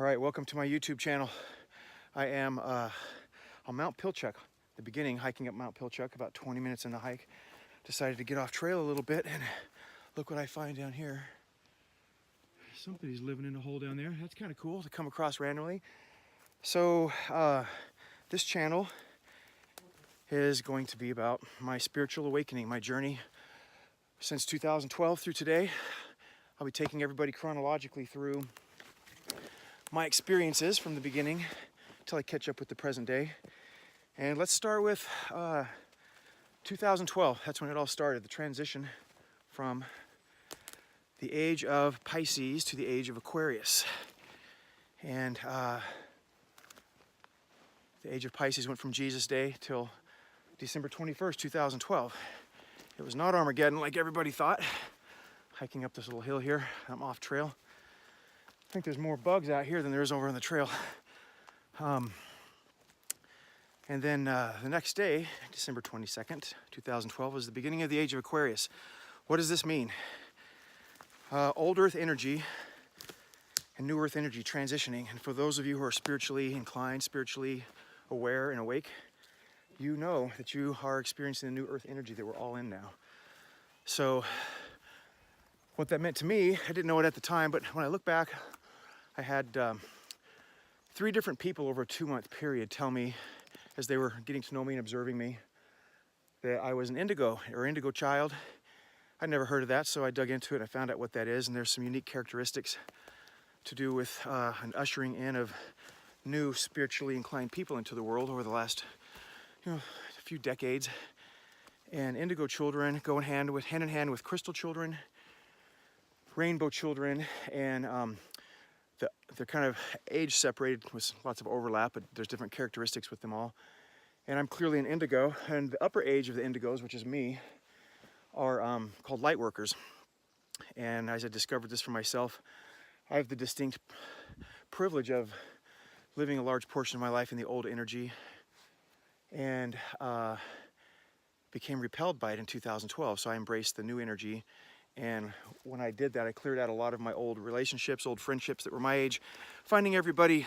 All right, welcome to my YouTube channel. I am on Mount Pilchuck, the beginning, hiking up Mount Pilchuck, about 20 minutes in the hike. Decided to get off trail a little bit, and look what I find down here. Somebody's living in a hole down there. That's kind of cool to come across randomly. So this channel is going to be about my spiritual awakening, my journey since 2012 through today. I'll be taking everybody chronologically through my experiences from the beginning until I catch up with the present day. And let's start with 2012. That's when it all started, the transition from the age of Pisces to the age of Aquarius. And the age of Pisces went from Jesus' Day till December 21st, 2012. It was not Armageddon like everybody thought. Hiking up this little hill here, I'm off trail. I think there's more bugs out here than there is over on the trail. And then the next day, December 22nd, 2012, was the beginning of the Age of Aquarius. What does this mean? Old Earth energy and New Earth energy transitioning. And for those of you who are spiritually inclined, spiritually aware and awake, you know that you are experiencing the New Earth energy that we're all in now. So what that meant to me, I didn't know it at the time, but when I look back, I had 3 different people over a 2-month period tell me, as they were getting to know me and observing me, that I was an indigo or indigo child. I'd never heard of that, so I dug into it and I found out what that is, and there's some unique characteristics to do with an ushering in of new spiritually inclined people into the world over the last a few decades. And indigo children go hand in hand with crystal children, rainbow children, and they're kind of age separated with lots of overlap, but there's different characteristics with them all. And I'm clearly an indigo, and the upper age of the indigos, which is me, are called light workers. And as I discovered this for myself, I have the distinct privilege of living a large portion of my life in the old energy, and became repelled by it in 2012. So I embraced the new energy. And when I did that, I cleared out a lot of my old relationships, old friendships that were my age, finding everybody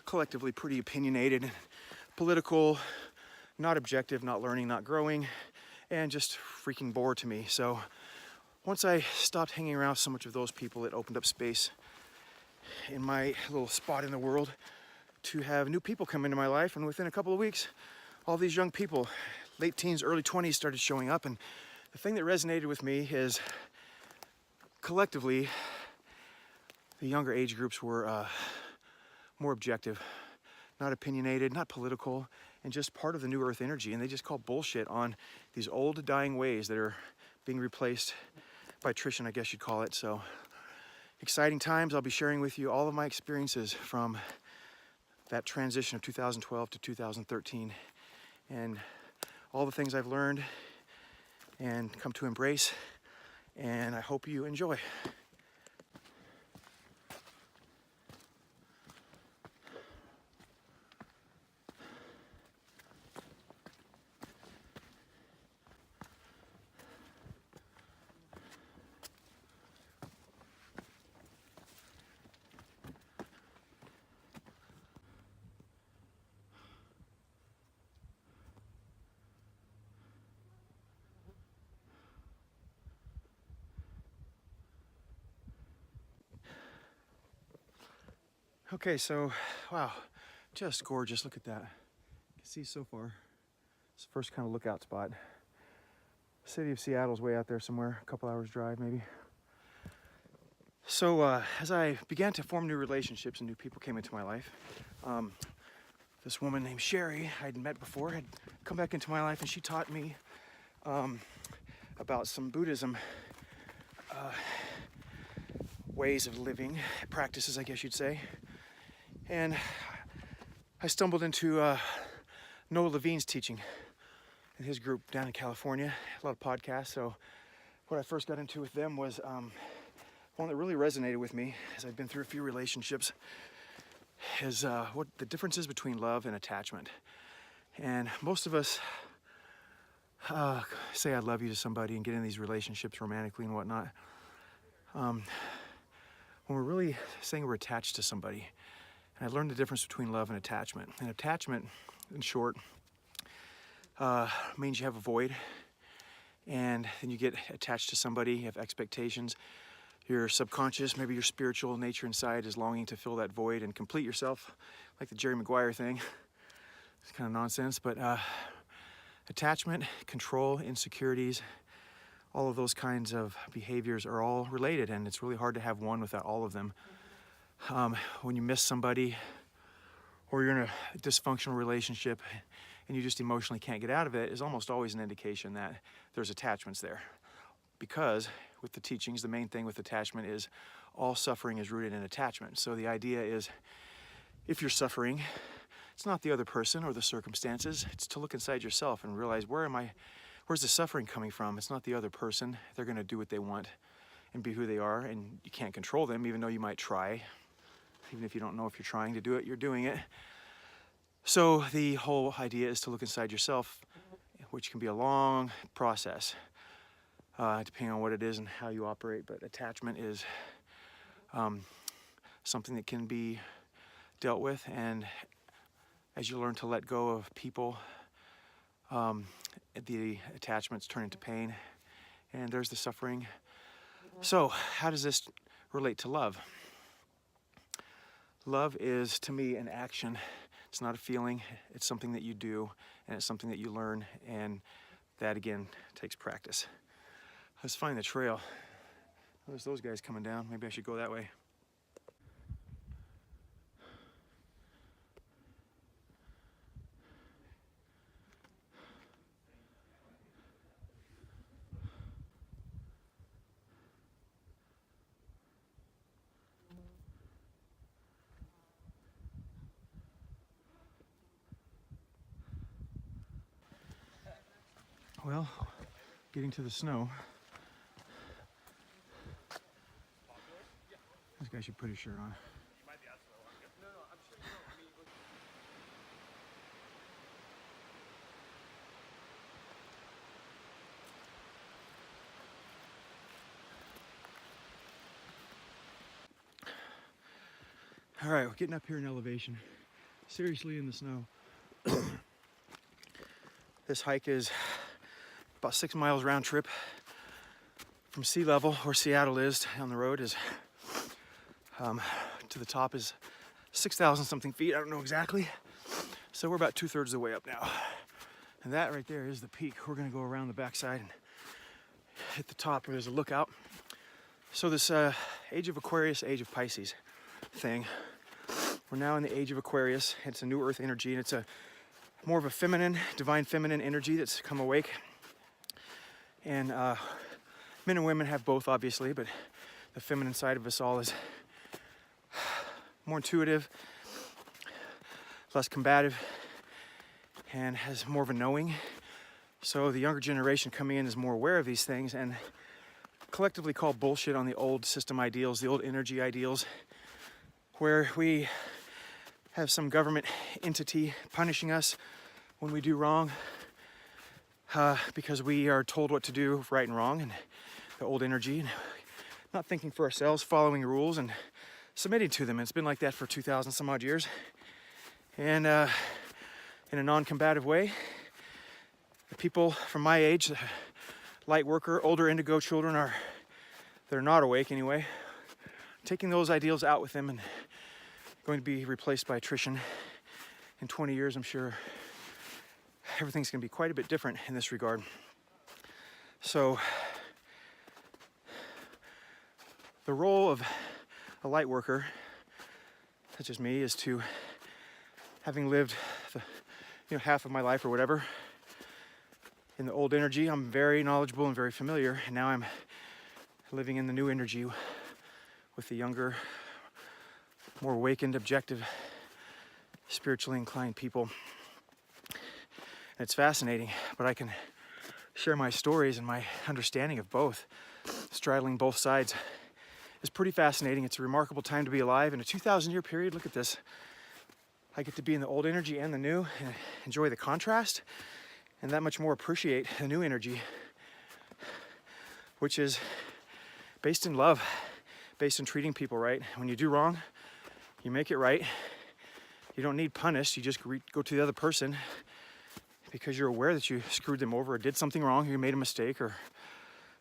collectively pretty opinionated, political, not objective, not learning, not growing, and just freaking bored to me. So once I stopped hanging around so much of those people, it opened up space in my little spot in the world to have new people come into my life. And within a couple of weeks, all these young people, late teens, early 20s, started showing up. And the thing that resonated with me is collectively, the younger age groups were more objective, not opinionated, not political, and just part of the New Earth energy. And they just call bullshit on these old dying ways that are being replaced by attrition, I guess you'd call it. So exciting times. I'll be sharing with you all of my experiences from that transition of 2012 to 2013 and all the things I've learned and come to embrace, and I hope you enjoy. Okay, so, wow, just gorgeous. Look at that. You can see so far. It's the first kind of lookout spot. The city of Seattle's way out there somewhere, a couple hours drive maybe. So as I began to form new relationships and new people came into my life, this woman named Sherry I'd met before had come back into my life, and she taught me about some Buddhism ways of living, practices, I guess you'd say. And I stumbled into Noah Levine's teaching and his group down in California, a lot of podcasts. So what I first got into with them was one that really resonated with me as I've been through a few relationships is what the difference is between love and attachment. And most of us say I love you to somebody and get in these relationships romantically and whatnot. when we're really saying we're attached to somebody. And I learned the difference between love and attachment. And attachment, in short, means you have a void, and then you get attached to somebody, you have expectations. Your subconscious, maybe your spiritual nature inside is longing to fill that void and complete yourself, like the Jerry Maguire thing. It's kind of nonsense, but attachment, control, insecurities, all of those kinds of behaviors are all related, and it's really hard to have one without all of them. When you miss somebody, or you're in a dysfunctional relationship and you just emotionally can't get out of it, is almost always an indication that there's attachments there. Because with the teachings, the main thing with attachment is all suffering is rooted in attachment. So the idea is, if you're suffering, it's not the other person or the circumstances, it's to look inside yourself and realize, where's the suffering coming from? It's not the other person. They're gonna do what they want and be who they are, and you can't control them, even though you might try. Even if you don't know if you're trying to do it, you're doing it. So the whole idea is to look inside yourself, which can be a long process, depending on what it is and how you operate. But attachment is something that can be dealt with, and as you learn to let go of people, the attachments turn into pain, and there's the suffering. So how does this relate to love? Love is, to me, an action. It's not a feeling. It's something that you do, and it's something that you learn, and that, again, takes practice. Let's find the trail. There's those guys coming down. Maybe I should go that way. Well, getting to the snow. This guy should put his shirt on. All right, we're getting up here in elevation. Seriously in the snow. This hike is about 6 miles round trip from sea level, where Seattle is on the road, is to the top is 6,000 something feet. I don't know exactly. So we're about 2/3 of the way up now. And that right there is the peak. We're gonna go around the backside and hit the top where there's a lookout. So this Age of Aquarius, Age of Pisces thing, we're now in the Age of Aquarius. It's a new earth energy, and it's a more of a feminine, divine feminine energy that's come awake. And men and women have both, obviously, but the feminine side of us all is more intuitive, less combative, and has more of a knowing. So the younger generation coming in is more aware of these things and collectively call bullshit on the old system ideals, the old energy ideals, where we have some government entity punishing us when we do wrong, because we are told what to do, right and wrong, and the old energy, and not thinking for ourselves, following rules and submitting to them. It's been like that for 2,000 some odd years. And in a non-combative way, the people from my age, the light worker, older indigo children, they're not awake anyway, taking those ideals out with them and going to be replaced by attrition. In 20 years, I'm sure everything's going to be quite a bit different in this regard. So the role of a light worker, such as me, is to, having lived half of my life or whatever in the old energy, I'm very knowledgeable and very familiar, and now I'm living in the new energy with the younger, more awakened, objective, spiritually inclined people. And it's fascinating, but I can share my stories and my understanding of both, straddling both sides. It's pretty fascinating. It's a remarkable time to be alive in a 2,000-year period. Look at this. I get to be in the old energy and the new, and enjoy the contrast, and that much more appreciate the new energy, which is based in love, based on treating people right. When you do wrong, you make it right. You don't need punished. You just go to the other person because you're aware that you screwed them over or did something wrong, or you made a mistake, or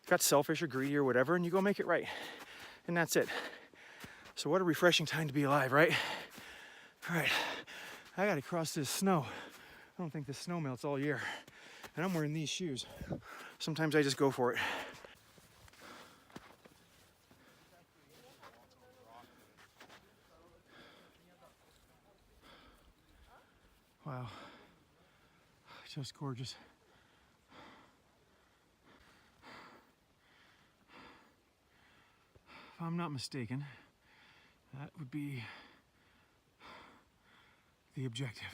got selfish or greedy or whatever, and you go make it right. And that's it. So what a refreshing time to be alive, right? All right, I gotta cross this snow. I don't think the snow melts all year. And I'm wearing these shoes. Sometimes I just go for it. Wow, just gorgeous. If I'm not mistaken, that would be the objective.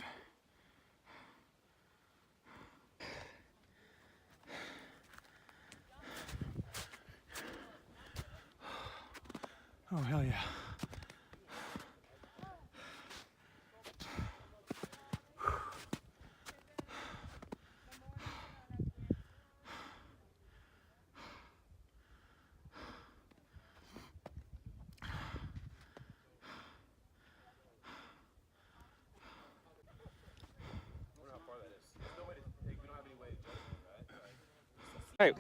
Oh, hell yeah. Right.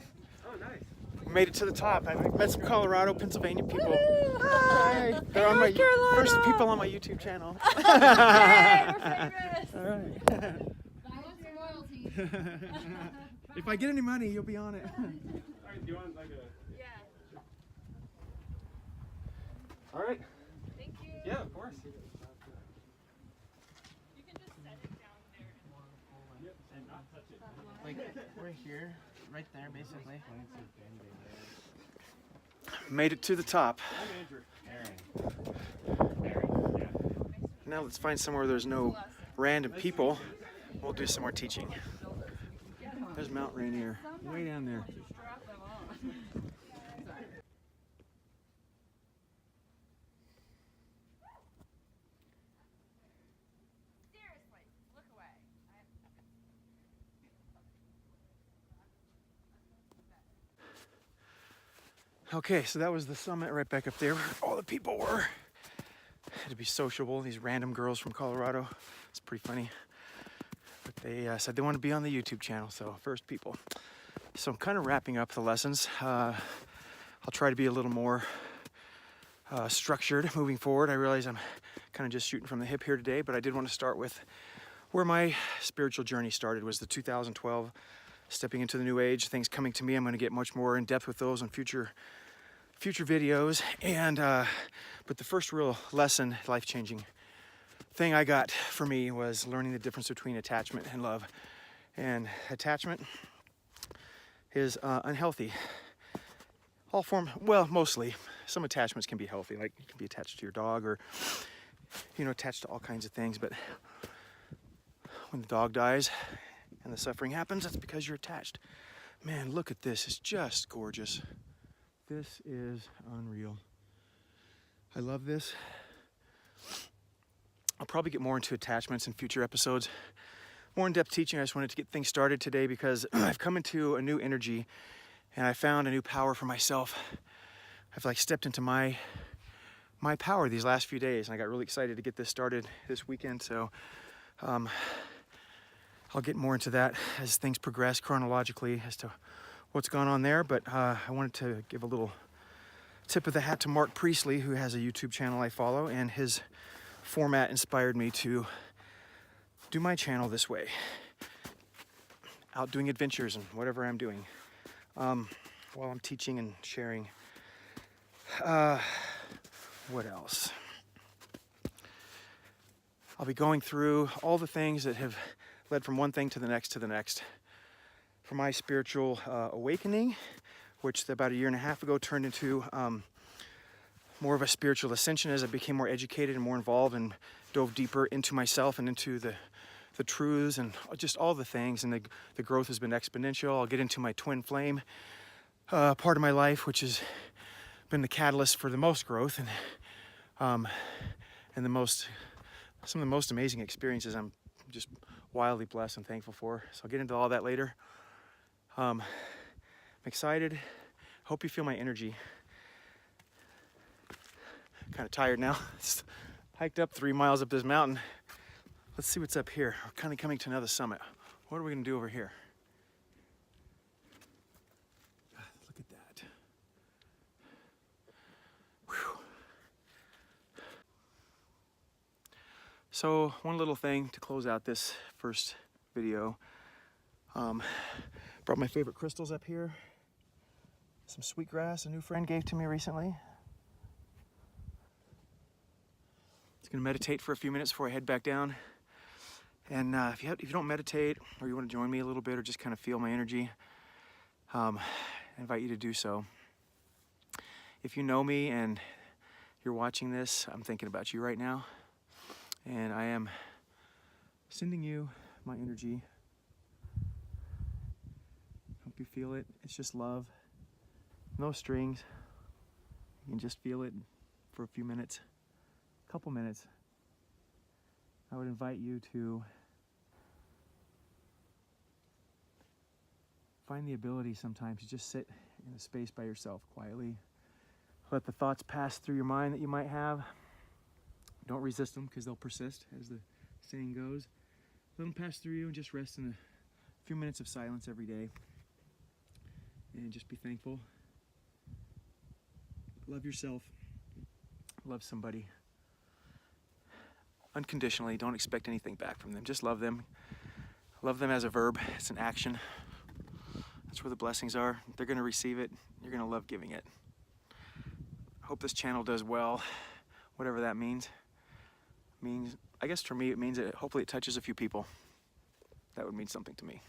Oh, nice. We made it to the top. I met some Colorado, Pennsylvania people. Hi. They're on my Carolina. first people on my YouTube channel. Yay, we're famous. All right. If I get any money, you'll be on it. All right, do you want like a... Yeah. All right. Thank you. Yeah, of course. You can just set it down there. Yep, and not touch it. Like, we're here, right there, basically. Made it to the top. I'm Andrew. Now let's find somewhere there's no random people. We'll do some more teaching. There's Mount Rainier, way down there. Seriously, look away. Okay, so that was the summit right back up there where all the people were. Had to be sociable, these random girls from Colorado. It's pretty funny. But they said they want to be on the YouTube channel, so first people. So I'm kind of wrapping up the lessons. I'll try to be a little more structured moving forward. I realize I'm kind of just shooting from the hip here today, but I did want to start with where my spiritual journey started, was the 2012, stepping into the new age, things coming to me. I'm going to get much more in depth with those on future videos. And but the first real lesson, life-changing thing I got for me was learning the difference between attachment and love. And attachment is unhealthy. All form, well, mostly. Some attachments can be healthy, like you can be attached to your dog, or attached to all kinds of things. But when the dog dies and the suffering happens, that's because you're attached. Man, look at this. It's just gorgeous. This is unreal. I love this. I'll probably get more into attachments in future episodes. More in-depth teaching. I just wanted to get things started today because I've come into a new energy and I found a new power for myself. I've stepped into my power these last few days, and I got really excited to get this started this weekend. So I'll get more into that as things progress chronologically as to what's gone on there. But I wanted to give a little tip of the hat to Mark Priestley, who has a YouTube channel I follow, and his format inspired me to do my channel this way. Out doing adventures and whatever I'm doing while I'm teaching and sharing. What else? I'll be going through all the things that have led from one thing to the next to the next. For my spiritual awakening, which about a year and a half ago turned into more of a spiritual ascension as I became more educated and more involved and dove deeper into myself and into the truths and just all the things, and the growth has been exponential. I'll get into my twin flame part of my life, which has been the catalyst for the most growth and some of the most amazing experiences I'm just wildly blessed and thankful for. So I'll get into all that later. I'm excited. Hope you feel my energy. Kind of tired now. Just hiked up 3 miles up this mountain. Let's see what's up here. We're kind of coming to another summit. What are we gonna do over here? Look at that. Whew. So one little thing to close out this first video. Brought my favorite crystals up here. Some sweetgrass a new friend gave to me recently. Just gonna meditate for a few minutes before I head back down. And if you don't meditate, or you want to join me a little bit, or just kind of feel my energy, I invite you to do so. If you know me and you're watching this, I'm thinking about you right now. And I am sending you my energy. Hope you feel it. It's just love. No strings. You can just feel it for a few minutes, a couple minutes. I would invite you to find the ability sometimes to just sit in a space by yourself quietly. Let the thoughts pass through your mind that you might have. Don't resist them because they'll persist, as the saying goes. Let them pass through you and just rest in a few minutes of silence every day. And just be thankful. Love yourself. Love somebody. Unconditionally. Don't expect anything back from them. Just love them. Love them as a verb. It's an action. That's where the blessings are. They're going to receive it. You're going to love giving it. I hope this channel does well, whatever that means. I guess for me it means that hopefully it touches a few people. That would mean something to me.